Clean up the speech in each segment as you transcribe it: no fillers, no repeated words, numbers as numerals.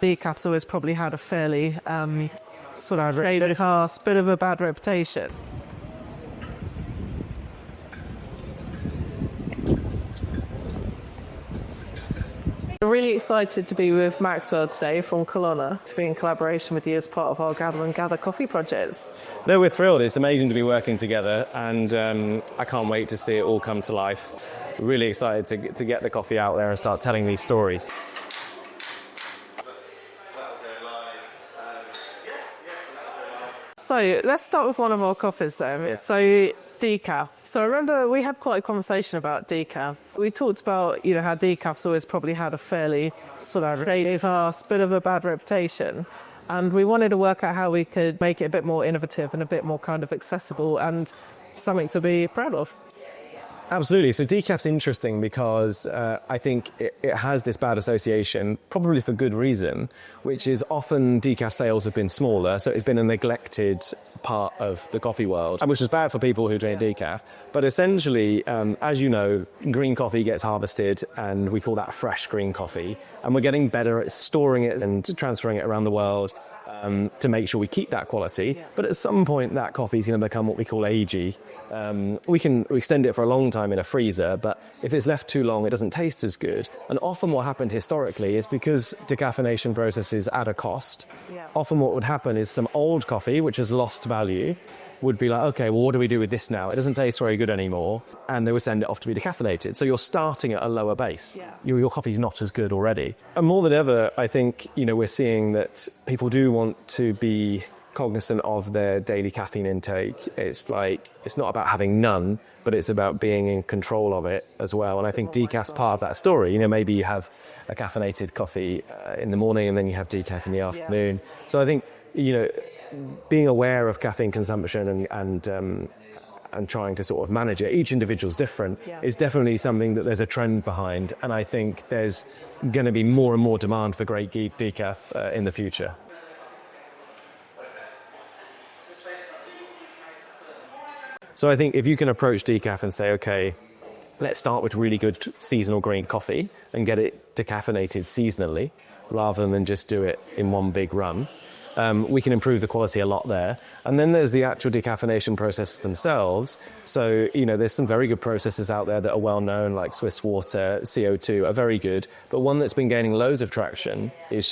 Decaf's always probably had a fairly sort of shaded past, bit of a bad reputation. We're really excited to be with Maxwell today from Kelowna to be in collaboration with you as part of our Gather and Gather coffee projects. No, we're thrilled. It's amazing to be working together, and I can't wait to see it all come to life. Really excited to get the coffee out there and start telling these stories. So let's start with one of our coffees then. Yeah. So decaf. So I remember we had quite a conversation about decaf. We talked about, how decaf's always probably had a fairly sort of shaded past, bit of a bad reputation. And we wanted to work out how we could make it a bit more innovative and a bit more kind of accessible and something to be proud of. Absolutely. So decaf's interesting because I think it has this bad association, probably for good reason, which is often decaf sales have been smaller, so it's been a neglected part of the coffee world, which is bad for people who drink decaf. But essentially, as you know, green coffee gets harvested and we call that fresh green coffee. And we're getting better at storing it and transferring it around the world to make sure we keep that quality. Yeah. But at some point, that coffee is going to become what we call agey. We can extend it for a long time in a freezer, but if it's left too long, it doesn't taste as good. And often what happened historically is because decaffeination processes add a cost, often what would happen is some old coffee, which has lost value, would be like, okay, well, what do we do with this now? It doesn't taste very good anymore. And they would send it off to be decaffeinated. So you're starting at a lower base. Yeah. Your coffee's not as good already. And more than ever, I think, we're seeing that people do want to be cognizant of their daily caffeine intake. It's not about having none, but it's about being in control of it as well. And I think decaf's part of that story. Maybe you have a caffeinated coffee in the morning and then you have decaf in the afternoon. Yeah. So I think, being aware of caffeine consumption and trying to sort of manage it, each individual's different, is definitely something that there's a trend behind. And I think there's going to be more and more demand for great decaf in the future. So I think if you can approach decaf and say, okay, let's start with really good seasonal green coffee and get it decaffeinated seasonally rather than just do it in one big run, we can improve the quality a lot there. And then there's the actual decaffeination processes themselves. So, there's some very good processes out there that are well known, like Swiss water, CO2 are very good. But one that's been gaining loads of traction is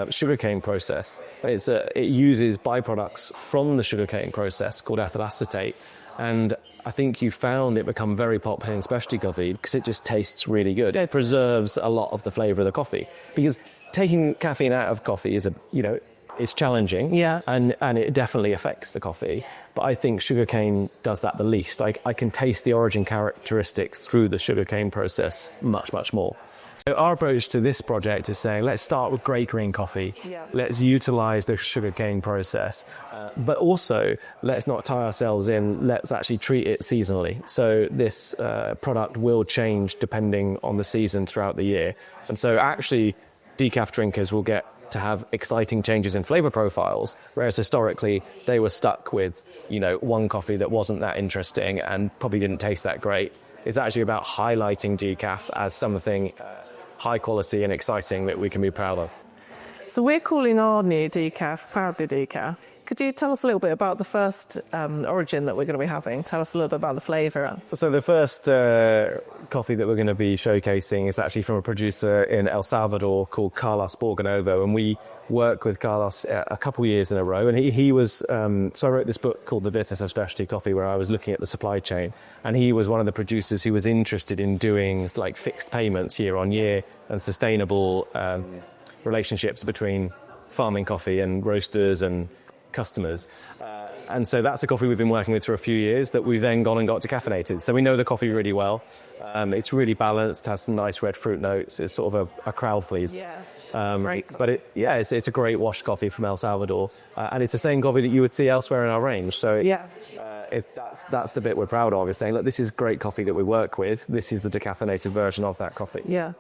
sugarcane process. It uses byproducts from the sugarcane process called ethyl acetate. And I think you found it become very popular in specialty coffee because it just tastes really good. It preserves a lot of the flavour of the coffee. Because taking caffeine out of coffee is it's challenging, and it definitely affects the coffee. But I think sugarcane does that the least. I can taste the origin characteristics through the sugarcane process much, much more. So our approach to this project is saying, let's start with great green coffee. Yeah. Let's utilise the sugarcane process. But also, let's not tie ourselves in. Let's actually treat it seasonally. So this product will change depending on the season throughout the year. And so actually, decaf drinkers will get to have exciting changes in flavour profiles, whereas historically they were stuck with, one coffee that wasn't that interesting and probably didn't taste that great. It's actually about highlighting decaf as something high quality and exciting that we can be proud of. So we're calling our new decaf Proudly Decaf. Could you tell us a little bit about the first origin that we're going to be having? Tell us a little bit about the flavour. So the first coffee that we're going to be showcasing is actually from a producer in El Salvador called Carlos Borgonovo, and we work with Carlos a couple of years in a row. And he was, so I wrote this book called The Business of Specialty Coffee, where I was looking at the supply chain, and he was one of the producers who was interested in doing like fixed payments year on year and sustainable relationships between farming coffee and roasters and customers. And so that's a coffee we've been working with for a few years that we've then gone and got decaffeinated. So we know the coffee really well. It's really balanced, has some nice red fruit notes. It's sort of a crowd please. Yeah. But it's a great washed coffee from El Salvador. And it's the same coffee that you would see elsewhere in our range. So that's the bit we're proud of, is saying, look, this is great coffee that we work with. This is the decaffeinated version of that coffee. Yeah.